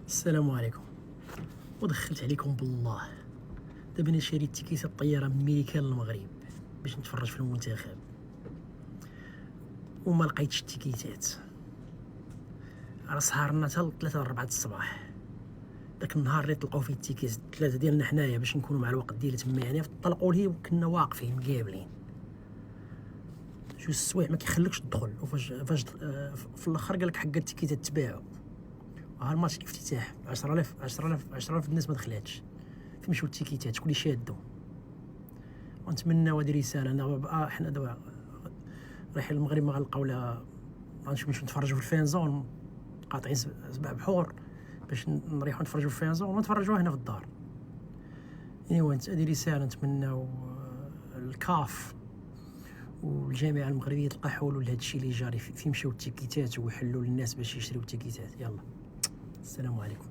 السلام عليكم. ودخلت عليكم بالله. دابا انا شاري تيكيت الطياره من ميريكان للمغرب باش نتفرج في المنتخب وما لقيتش التيكيتات. راه سهرنا حتى 3 4 الصباح. داك النهار اللي طلقوا فيه التيكيت 3 ديالنا حنايا باش نكونوا مع الوقت ديال تما، يعني طلقوا ليه وكنا واقفين مقابلين. جوج السوايع ما كيخليكش تدخل، وفاش في الاخر قال لك حق التيكيتات تباعوا. ها الماتش الافتتاح 10000 الناس ما دخلاتش. فين مشاو التيكيتات؟ شكون اللي شادو؟ ونتمنى هذه رساله. انا حنا دابا رايحين المغرب، ما غنلقاو لا، غنمشيو نتفرجوا في الفانزون قاطعين 7 بحور باش نريحوا نتفرجوا في الفانزون ونتفرجوا هنا في الدار. ايوا هذه رساله. نتمناو الكاف والجامعه المغربيه تلقى حلول لهذا الشيء اللي جاري. فين مشاو التيكيتات ويحلوا للناس باش يشريو التيكيتات؟ يلا السلام عليكم.